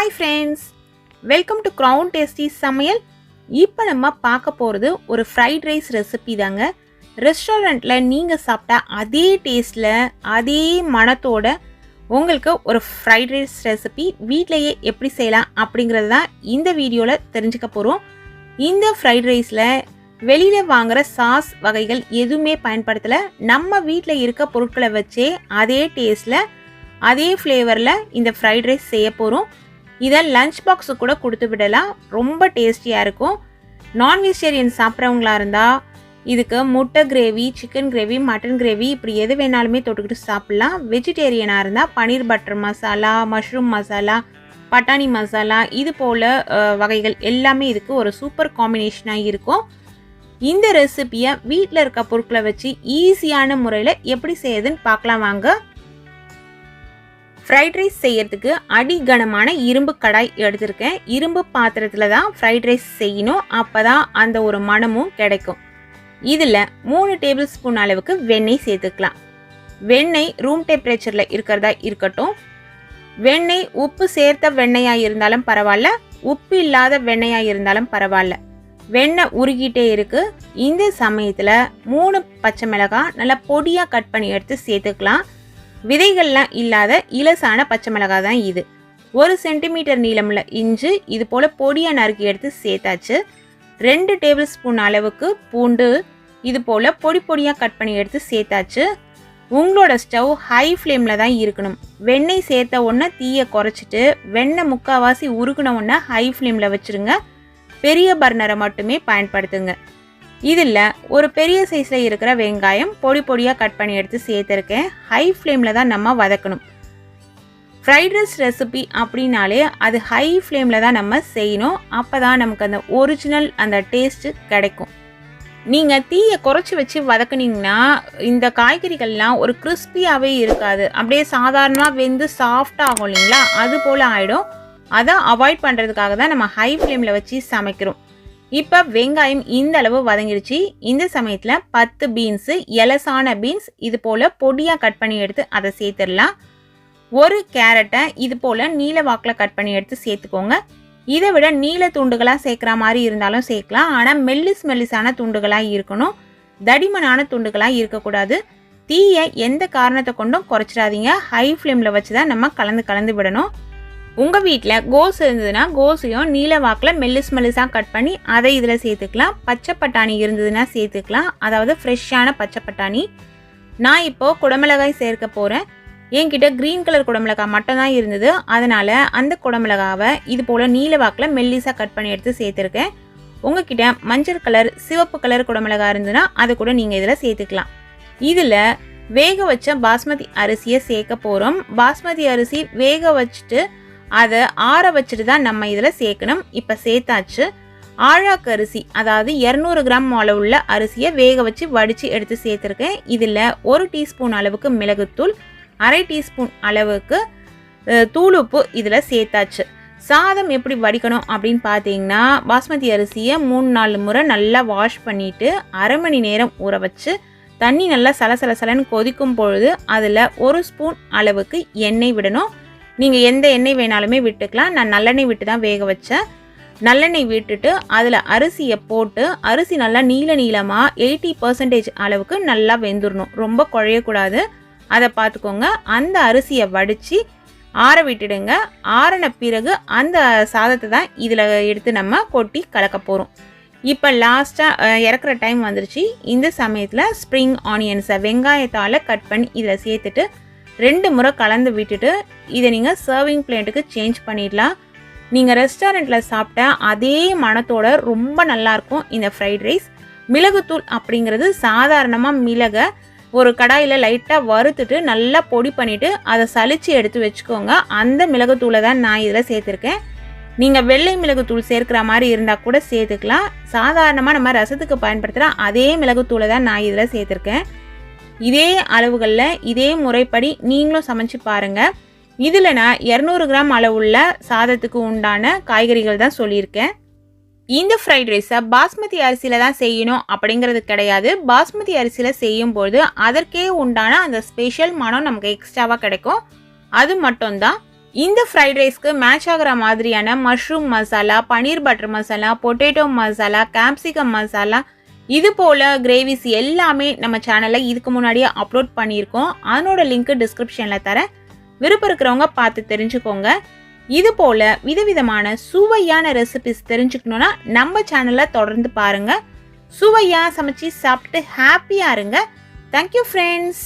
Hi friends, welcome to Crown Tasty Samayal. இப்போ நம்ம பார்க்க போகிறது ஒரு ஃப்ரைட் ரைஸ் ரெசிபி தாங்க. ரெஸ்டாரண்ட்டில் நீங்கள் சாப்பிட்டா அதே டேஸ்ட்டில் அதே மணத்தோட உங்களுக்கு ஒரு ஃப்ரைட் ரைஸ் ரெசிபி வீட்டிலையே எப்படி செய்யலாம் அப்படிங்கிறது தான் இந்த வீடியோவில் தெரிஞ்சுக்க போகிறோம். இந்த ஃப்ரைட் ரைஸில் வெளியில் வாங்குகிற சாஸ் வகைகள் எதுவுமே பயன்படுத்தலை. நம்ம வீட்டில் இருக்க பொருட்களை வச்சே அதே டேஸ்ட்டில் அதே ஃப்ளேவரில் இந்த ஃப்ரைட் ரைஸ் செய்ய போகிறோம். இதை லஞ்ச் பாக்ஸு கூட கொடுத்து விடலாம், ரொம்ப டேஸ்டியாக இருக்கும். நான் வெஜிடேரியன் சாப்பிட்றவங்களா இருந்தால் இதுக்கு முட்டை gravy, chicken gravy, mutton gravy இப்படி எது வேணாலுமே தொட்டுக்கிட்டு சாப்பிட்லாம். வெஜிடேரியனாக இருந்தால் பன்னீர் பட்டர் மசாலா, மஷ்ரூம் மசாலா, பட்டாணி மசாலா இது போல் வகைகள் எல்லாமே இதுக்கு ஒரு சூப்பர் காம்பினேஷனாக இருக்கும். இந்த ரெசிபியை வீட்டில் இருக்க பொருட்களை வச்சு ஈஸியான முறையில் எப்படி செய்யுதுன்னு பார்க்கலாம் வாங்க. ஃப்ரைட் ரைஸ் செய்யறதுக்கு அடிகனமான இரும்பு கடாய் எடுத்திருக்கேன். இரும்பு பாத்திரத்தில் தான் ஃப்ரைட் ரைஸ் செய்யணும், அப்போ தான் அந்த ஒரு மணமும் கிடைக்கும். இதில் 3 டேபிள் ஸ்பூன் அளவுக்கு வெண்ணெய் சேர்த்துக்கலாம். வெண்ணெய் ரூம் டெம்பரேச்சரில் இருக்கிறதா இருக்கட்டும். வெண்ணெய் உப்பு சேர்த்த வெண்ணெயாக இருந்தாலும் பரவாயில்ல, உப்பு இல்லாத வெண்ணெயாக இருந்தாலும் பரவாயில்ல. வெண்ணெய் உருகிட்டே இருக்குது. இந்த சமயத்தில் 3 பச்சை மிளகாய் நல்லா பொடியாக கட் பண்ணி எடுத்து சேர்த்துக்கலாம். விதைகள்லாம் இல்லாத இலசான பச்சை மிளகாய் தான் இது. 1 சென்டிமீட்டர் நீளமுள்ள இஞ்சி இது போல் பொடியாக நறுக்கி எடுத்து சேர்த்தாச்சு. 2 டேபிள் ஸ்பூன் அளவுக்கு பூண்டு இது போல் பொடி பொடியாக கட் பண்ணி எடுத்து சேர்த்தாச்சு. உங்களோட ஸ்டவ் ஹை ஃப்ளேமில் தான் இருக்கணும். வெண்ணெய் சேர்த்த உடனே தீயை குறைச்சிட்டு வெண்ணெய் முக்கால்வாசி உருகுன உடனே ஹை ஃப்ளேமில் வச்சுருங்க. பெரிய பர்னரை மட்டுமே பயன்படுத்துங்க. இதில் ஒரு பெரிய சைஸில் இருக்கிற வெங்காயம் பொடி பொடியாக கட் பண்ணி எடுத்து சேர்த்துருக்கேன். ஹை ஃப்ளேமில் தான் நம்ம வதக்கணும். ஃப்ரைட் ரைஸ் ரெசிபி அப்படின்னாலே அது ஹை ஃப்ளேமில் தான் நம்ம செய்யணும், அப்போ தான் நமக்கு அந்த ஒரிஜினல் அந்த டேஸ்ட்டு கிடைக்கும். நீங்கள் தீயை குறைச்சி வச்சு வதக்குனீங்கன்னா இந்த காய்கறிகள்லாம் ஒரு கிறிஸ்பியாகவே இருக்காது, அப்படியே சாதாரணமாக வெந்து சாஃப்டாக ஆகும் இல்லைங்களா, அது போல் ஆகிடும். அதை அவாய்ட் பண்ணுறதுக்காக தான் நம்ம ஹை ஃப்ளேமில் வச்சு சமைக்கிறோம். இப்போ வெங்காயம் இந்த அளவு வதங்கிடுச்சு. இந்த சமயத்தில் 10 பீன்ஸு, எலசான பீன்ஸ் இது போல் பொடியாக கட் பண்ணி எடுத்து அதை சேர்த்துடலாம். 1 கேரட்டை இது போல் நீல வாக்கில் கட் பண்ணி எடுத்து சேர்த்துக்கோங்க. இதை விட நீல துண்டுகளாக சேர்க்குற மாதிரி இருந்தாலும் சேர்க்கலாம், ஆனால் மெல்லிஸான துண்டுகளாக இருக்கணும், தடிமனான துண்டுகளாக இருக்கக்கூடாது. தீயை எந்த காரணத்தை கொண்டும் குறைச்சிடாதீங்க. ஹை ஃப்ளேமில் வச்சு தான் நம்ம கலந்து விடணும். உங்கள் வீட்டில் கோஸ் இருந்ததுன்னா கோஸையும் நீல வாக்கில் மெல்லிஸாக கட் பண்ணி அதை இதில் சேர்த்துக்கலாம். பச்சை பட்டாணி இருந்ததுன்னா சேர்த்துக்கலாம், அதாவது ஃப்ரெஷ்ஷான பச்சை பட்டாணி. நான் இப்போது குடமிளகாய் சேர்க்க போகிறேன். என்கிட்ட க்ரீன் கலர் குடமிளகாய் மட்டும் தான் இருந்தது, அதனால் அந்த குடமிளகாவை இது போல் நீல வாக்கில் மெல்லிஸாக கட் பண்ணி எடுத்து சேர்த்துருக்கேன். உங்ககிட்ட மஞ்சள் கலர், சிவப்பு கலர் குடமிளகாய் இருந்ததுன்னா அதை கூட நீங்கள் இதில் சேர்த்துக்கலாம். இதில் வேக வச்ச பாஸ்மதி அரிசியை சேர்க்க போகிறோம். பாஸ்மதி அரிசி வேக வச்சுட்டு அதை ஆற வச்சுட்டு தான் நம்ம இதில் சேர்க்கணும். இப்போ சேர்த்தாச்சு. ஆழாக்கு அரிசி, அதாவது 200 கிராம் அளவுள்ள அரிசியை வேக வச்சு வடித்து எடுத்து சேர்த்துருக்கேன். இதில் 1 டீஸ்பூன் அளவுக்கு மிளகுத்தூள், 1/2 டீஸ்பூன் அளவுக்கு தூளுப்பு இதில் சேர்த்தாச்சு. சாதம் எப்படி வடிக்கணும் அப்படின்னு பார்த்தீங்கன்னா, பாஸ்மதி அரிசியை 3-4 முறை நல்லா வாஷ் பண்ணிவிட்டு 1/2 மணி நேரம் ஊற வச்சு தண்ணி நல்லா சலசலன்னு கொதிக்கும் பொழுது அதில் 1 ஸ்பூன் அளவுக்கு எண்ணெய் விடணும். நீங்கள் எந்த எண்ணெய் வேணாலுமே விட்டுக்கலாம். நான் நல்லெண்ணெய் விட்டு தான் வேக வச்சேன். நல்லெண்ணெய் விட்டுட்டு அதில் அரிசியை போட்டு அரிசி நல்லா நீளமாக 80% அளவுக்கு நல்லா வெந்துடணும், ரொம்ப குழையக்கூடாது, அதை பார்த்துக்கோங்க. அந்த அரிசியை வடித்து ஆற விட்டுடுங்க. ஆறின பிறகு அந்த சாதத்தை தான் இதில் எடுத்து நம்ம கொட்டி கலக்க போகிறோம். இப்போ லாஸ்ட்டாக இறக்குற டைம் வந்துருச்சு. இந்த சமயத்தில் ஸ்ப்ரிங் ஆனியன்ஸை வெங்காயத்தால் கட் பண்ணி இதில் சேர்த்துட்டு 2 முறை கலந்து விட்டுட்டு இதை நீங்கள் சர்விங் பிளேட்டுக்கு சேஞ்ச் பண்ணிடலாம். நீங்கள் ரெஸ்டாரண்ட்டில் சாப்பிட்ட அதே மணத்தோட ரொம்ப நல்லாயிருக்கும் இந்த ஃப்ரைட் ரைஸ். மிளகுத்தூள் அப்படிங்கிறது சாதாரணமாக மிளகை ஒரு கடாயில் லைட்டாக வறுத்துட்டு நல்லா பொடி பண்ணிவிட்டு அதை சலித்து எடுத்து வச்சுக்கோங்க. அந்த மிளகுத்தூளை தான் நான் இதில் சேர்த்துருக்கேன். நீங்கள் வெள்ளை மிளகுத்தூள் சேர்க்குற மாதிரி இருந்தால் கூட சேர்த்துக்கலாம். சாதாரணமாக நம்ம ரசத்துக்கு பயன்படுத்துகிற அதே மிளகுத்தூளை தான் நான் இதில் சேர்த்துருக்கேன். இதே அளவுகளில் இதே முறைப்படி நீங்களும் சமைச்சு பாருங்கள். இதில் நான் 200 கிராம் அளவுள்ள சாதத்துக்கு உண்டான காய்கறிகள் தான் சொல்லியிருக்கேன். இந்த ஃப்ரைட் ரைஸை பாஸ்மதி அரிசியில் தான் செய்யணும் அப்படிங்கிறது கிடையாது. பாஸ்மதி அரிசியில் செய்யும்போது அதற்கே உண்டான அந்த ஸ்பெஷல் மனம் நமக்கு எக்ஸ்ட்ராவாக கிடைக்கும், அது மட்டும்தான். இந்த ஃப்ரைட் ரைஸ்க்கு மேட்ச் ஆகிற மாதிரியான mushroom masala, paneer butter masala, potato masala, capsicum masala, இது போல் கிரேவிஸ் எல்லாமே நம்ம சேனலில் இதுக்கு முன்னாடியே அப்லோட் பண்ணியிருக்கோம். அதனோட லிங்க் டிஸ்கிரிப்ஷனில் தரேன். விருப்பம் இருக்கிறவங்க பார்த்து தெரிஞ்சுக்கோங்க. இது போல் விதவிதமான சுவையான ரெசிபிஸ் தெரிஞ்சுக்கணுன்னா நம்ம சேனலை தொடர்ந்து பாருங்கள். சுவையாக சமைச்சு சாப்பிட்டு ஹாப்பியாக இருங்க. Thank you friends.